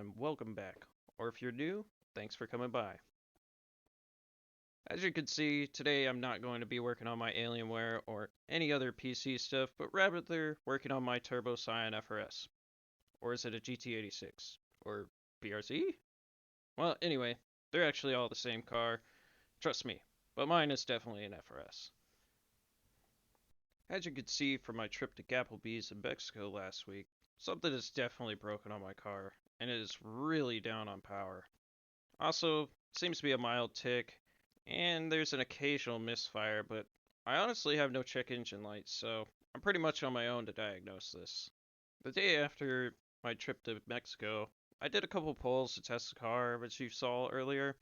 and welcome back. Or if you're new, thanks for coming by. As you can see, today I'm not going to be working on my Alienware or any other PC stuff, but rather working on my Turbo Scion FRS. Or is it a GT86? Or BRZ? Well, anyway, they're actually all the same car, trust me, but mine is definitely an FRS. As you can see from my trip to Gapplebee's in Mexico last week, something is definitely broken on my car, and it is really down on power. Also, seems to be a mild tick, and there's an occasional misfire, but I honestly have no check engine lights, so I'm pretty much on my own to diagnose this. The day after my trip to Mexico, I did a couple pulls to test the car, as you saw earlier,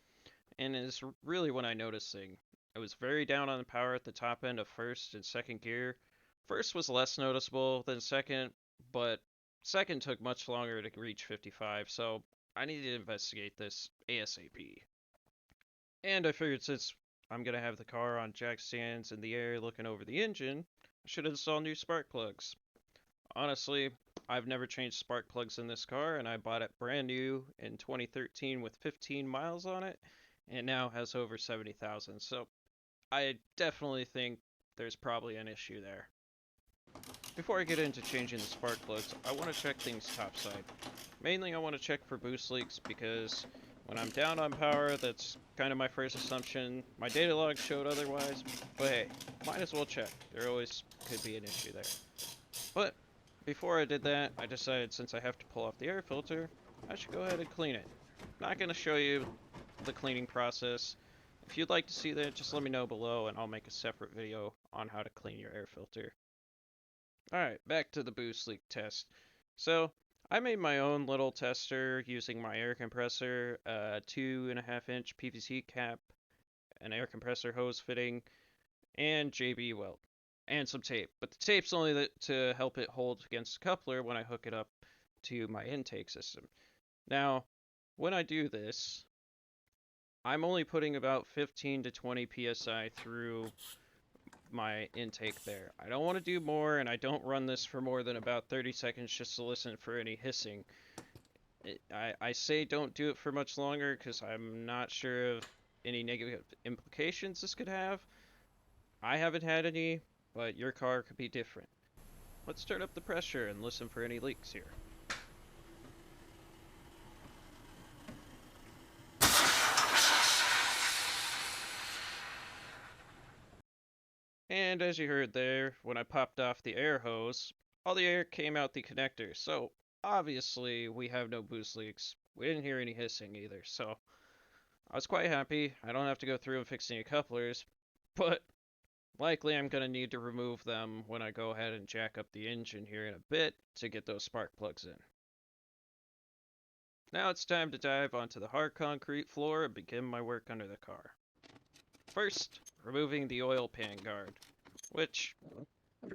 and it's really when I noticed things. It was very down on the power at the top end of first and second gear. First was less noticeable than second, but second took much longer to reach 55, so I needed to investigate this ASAP. And I figured since I'm gonna have the car on jack stands in the air looking over the engine, I should install new spark plugs. Honestly, I've never changed spark plugs in this car, and I bought it brand new in 2013 with 15 miles on it, and now has over 70,000, so I definitely think there's probably an issue there. Before I get into changing the spark plugs, I want to check things topside. Mainly I want to check for boost leaks because when I'm down on power, that's kind of my first assumption. My data log showed otherwise, but hey, might as well check. There always could be an issue there. But before I did that, I decided since I have to pull off the air filter, I should go ahead and clean it. Not going to show you the cleaning process. If you'd like to see that, just let me know below and I'll make a separate video on how to clean your air filter. Alright, back to the boost leak test. So, I made my own little tester using my air compressor, a 2.5-inch PVC cap, an air compressor hose fitting, and JB weld, and some tape. But the tape's only to help it hold against the coupler when I hook it up to my intake system. Now, when I do this, I'm only putting about 15 to 20 psi through my intake there. I don't want to do more, and I don't run this for more than about 30 seconds just to listen for any hissing. I say don't do it for much longer because I'm not sure of any negative implications this could have. I haven't had any, but your car could be different. Let's turn up the pressure and listen for any leaks here. And as you heard there, when I popped off the air hose, all the air came out the connector, so obviously we have no boost leaks. We didn't hear any hissing either, so I was quite happy. I don't have to go through and fix any couplers, but likely I'm going to need to remove them when I go ahead and jack up the engine here in a bit to get those spark plugs in. Now it's time to dive onto the hard concrete floor and begin my work under the car. First, removing the oil pan guard, which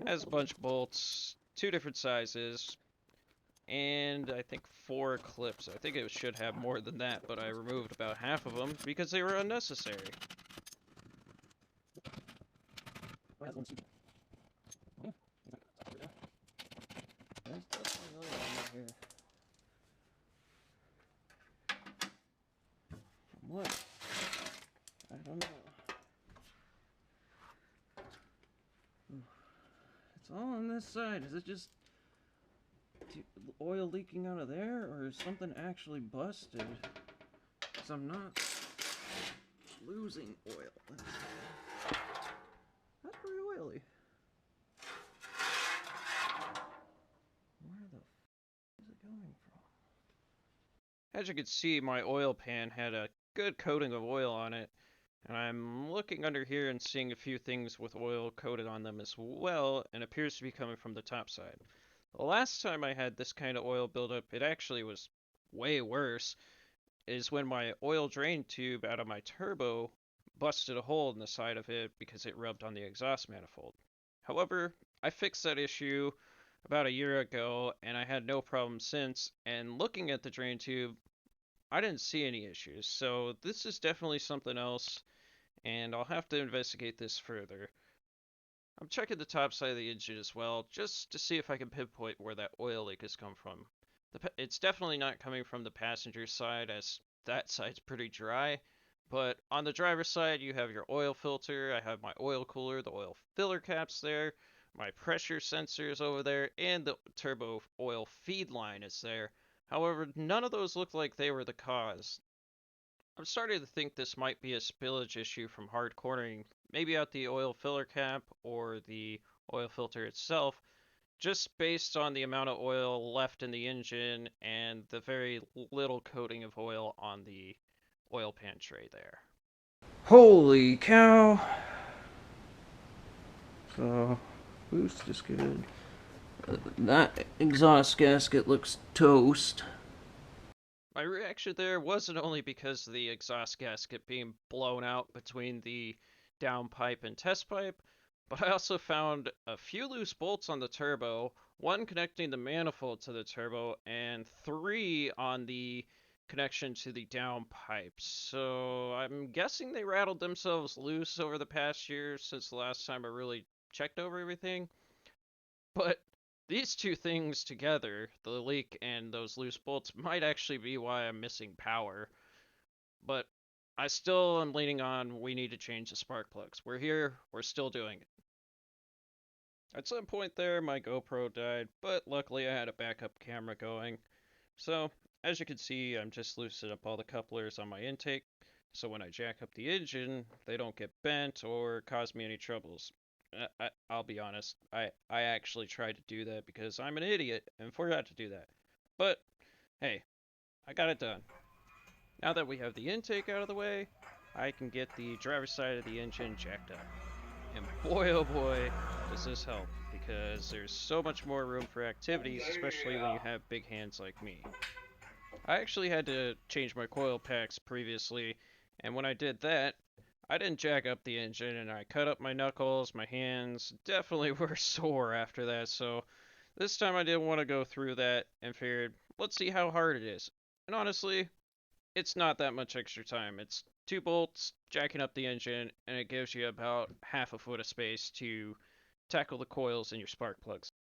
has a bunch of bolts, 2 different sizes, and I think 4 clips. I think it should have more than that, but I removed about half of them because they were unnecessary. What? I don't know. It's all on this side. Is it just oil leaking out of there, or is something actually busted? Because I'm not losing oil. That's pretty oily. Where the is it going from? As you can see, my oil pan had a good coating of oil on it, and I'm looking under here and seeing a few things with oil coated on them as well, and appears to be coming from the top side. The last time I had this kind of oil buildup, it actually was way worse, is when my oil drain tube out of my turbo busted a hole in the side of it because it rubbed on the exhaust manifold. However, I fixed that issue about a year ago, and I had no problem since, and looking at the drain tube, I didn't see any issues, so this is definitely something else, and I'll have to investigate this further. I'm checking the top side of the engine as well, just to see if I can pinpoint where that oil leak has come from. It's definitely not coming from the passenger side, as that side's pretty dry. But on the driver's side, you have your oil filter. I have my oil cooler, the oil filler caps there, my pressure sensors over there, and the turbo oil feed line is there. However, none of those look like they were the cause. I'm starting to think this might be a spillage issue from hard cornering, maybe out the oil filler cap or the oil filter itself, just based on the amount of oil left in the engine and the very little coating of oil on the oil pan tray there. Holy cow! So, boost is good. That exhaust gasket looks toast. My reaction there wasn't only because of the exhaust gasket being blown out between the downpipe and test pipe, but I also found a few loose bolts on the turbo, one connecting the manifold to the turbo, and three on the connection to the downpipe. So I'm guessing they rattled themselves loose over the past year since the last time I really checked over everything. But these two things together, the leak and those loose bolts, might actually be why I'm missing power. But I still am leaning on we need to change the spark plugs. We're here, we're still doing it. At some point there, my GoPro died, but luckily I had a backup camera going. So, as you can see, I'm just loosening up all the couplers on my intake, so when I jack up the engine, they don't get bent or cause me any troubles. I'll be honest, I actually tried to do that because I'm an idiot and forgot to do that. But, hey, I got it done. Now that we have the intake out of the way, I can get the driver's side of the engine jacked up. And boy oh boy, does this help, because there's so much more room for activities, especially when you have big hands like me. I actually had to change my coil packs previously, and when I did that, I didn't jack up the engine, and I cut up my knuckles. My hands definitely were sore after that, so this time I didn't want to go through that and figured, let's see how hard it is. And honestly, it's not that much extra time. It's two bolts, jacking up the engine, and it gives you about half a foot of space to tackle the coils in your spark plugs.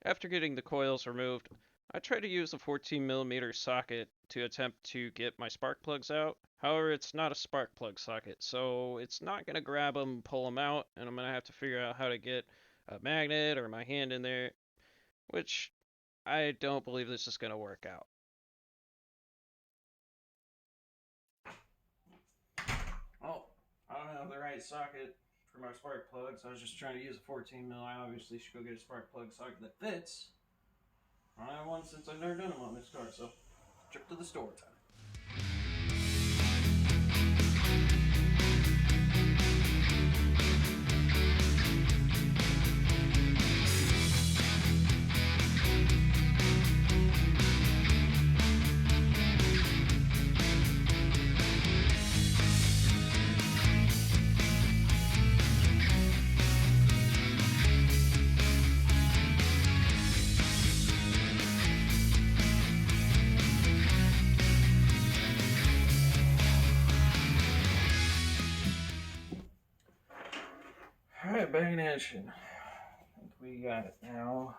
After getting the coils removed, I tried to use a 14mm socket to attempt to get my spark plugs out. However, it's not a spark plug socket, so it's not going to grab them, pull them out, and I'm going to have to figure out how to get a magnet or my hand in there, which I don't believe this is going to work out. Oh, I don't have the right socket for my spark plugs. I was just trying to use a 14mm. I obviously should go get a spark plug socket that fits. I don't have one since I've never done them on this car, so trip to the store time. Alright, back in action. I think we got it now.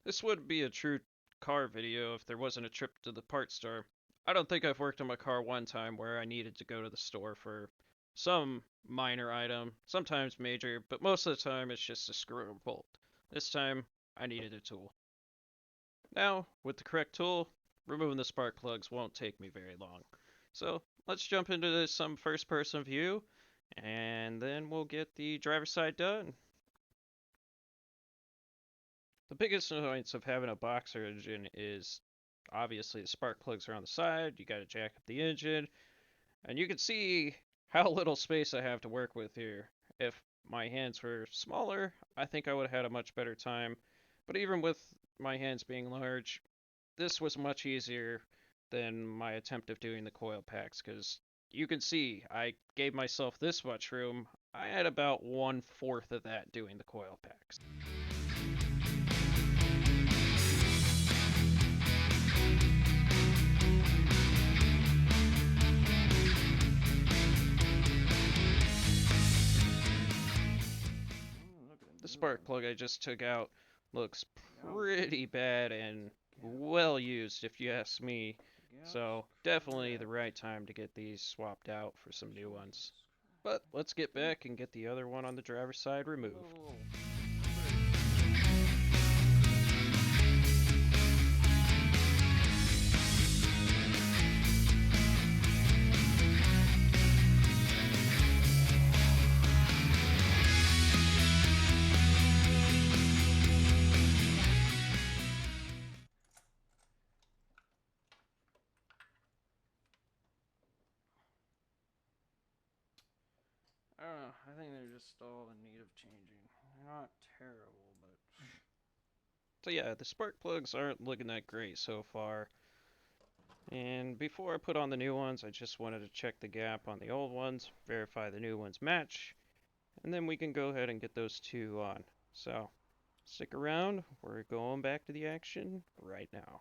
This would be a true car video if there wasn't a trip to the parts store. I don't think I've worked on my car one time where I needed to go to the store for some minor item, sometimes major, but most of the time it's just a screw or bolt. This time, I needed a tool. Now, with the correct tool, removing the spark plugs won't take me very long. So, let's jump into some first person view, and then we'll get the driver's side done. The biggest annoyance of having a boxer engine is obviously the spark plugs are on the side, you gotta jack up the engine, and you can see how little space I have to work with here. If my hands were smaller, I think I would have had a much better time, but even with my hands being large, this was much easier than my attempt of doing the coil packs, because you can see I gave myself this much room. I had about 1/4 of that doing the coil packs. The spark plug I just took out looks pretty bad and well used if you ask me. So definitely the right time to get these swapped out for some new ones. But let's get back and get the other one on the driver's side removed. I don't know. I think they're just all in need of changing. They're not terrible, but So yeah, the spark plugs aren't looking that great so far. And before I put on the new ones, I just wanted to check the gap on the old ones, verify the new ones match, and then we can go ahead and get those two on. So stick around, we're going back to the action right now.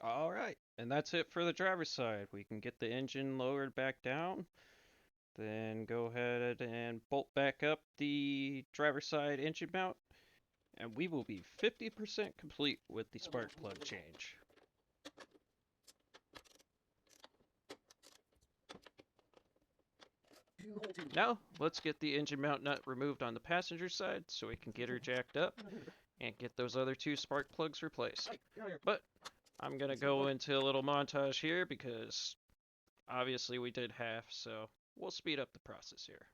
Alright, and that's it for the driver's side. We can get the engine lowered back down, then go ahead and bolt back up the driver's side engine mount, and we will be 50% complete with the spark plug change. Now, let's get the engine mount nut removed on the passenger side so we can get her jacked up and get those other two spark plugs replaced. But I'm gonna go into a little montage here because obviously we did half, so we'll speed up the process here.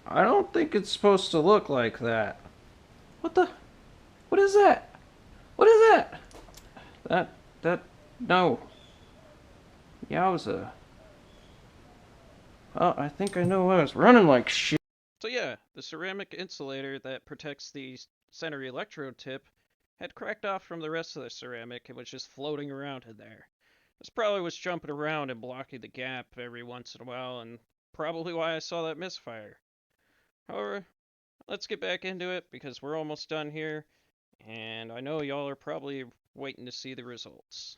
I don't think it's supposed to look like that. What the? What is that? What is that? No. Yowza. Well, I think I know why I was running like shit. So yeah, Yeah, the ceramic insulator that protects the center electrode tip had cracked off from the rest of the ceramic and was just floating around in there. This probably was jumping around and blocking the gap every once in a while, and probably why I saw that misfire. However, let's get back into it because we're almost done here, and I know y'all are probably waiting to see the results.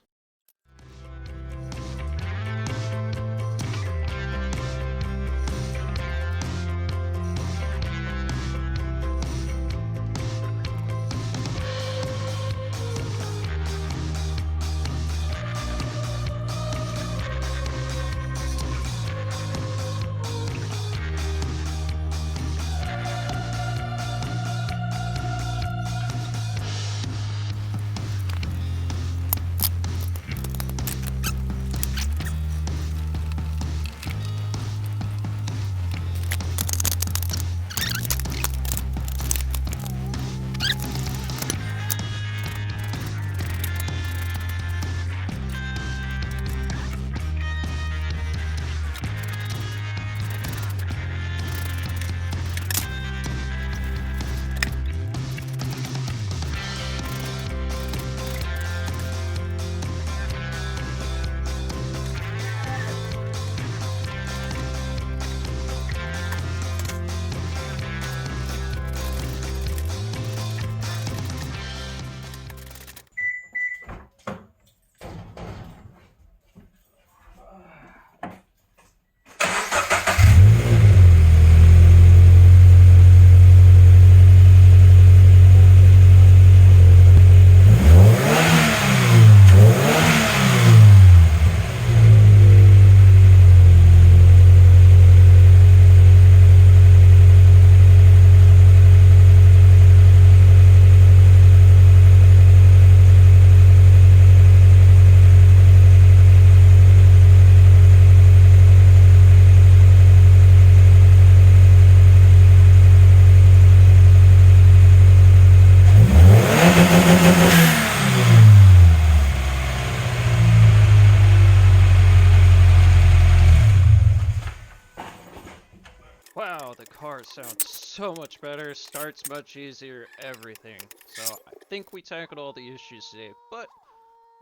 Wow, the car sounds so much better, starts much easier, everything. So I think we tackled all the issues today, but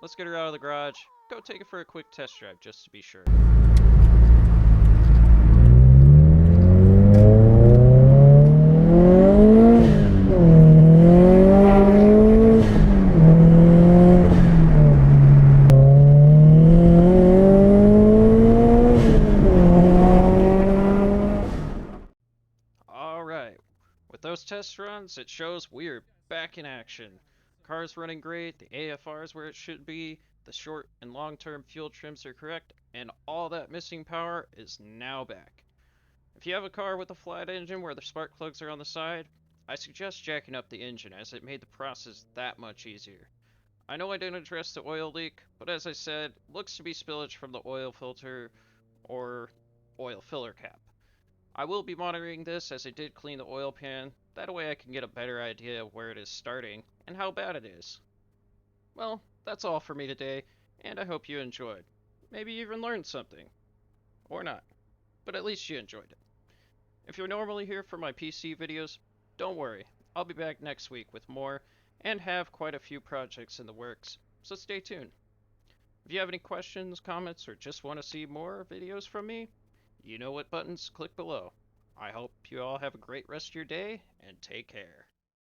let's get her out of the garage, go take it for a quick test drive just to be sure. Alright, with those test runs, it shows we're back in action. Car's running great, the AFR is where it should be, the short and long term fuel trims are correct, and all that missing power is now back. If you have a car with a flat engine where the spark plugs are on the side, I suggest jacking up the engine as it made the process that much easier. I know I didn't address the oil leak, but as I said, looks to be spillage from the oil filter or oil filler cap. I will be monitoring this as I did clean the oil pan, that way I can get a better idea of where it is starting and how bad it is. Well, that's all for me today, and I hope you enjoyed. Maybe you even learned something. Or not, but at least you enjoyed it. If you're normally here for my PC videos, don't worry, I'll be back next week with more and have quite a few projects in the works, so stay tuned. If you have any questions, comments, or just want to see more videos from me, you know what buttons to click below. I hope you all have a great rest of your day and take care.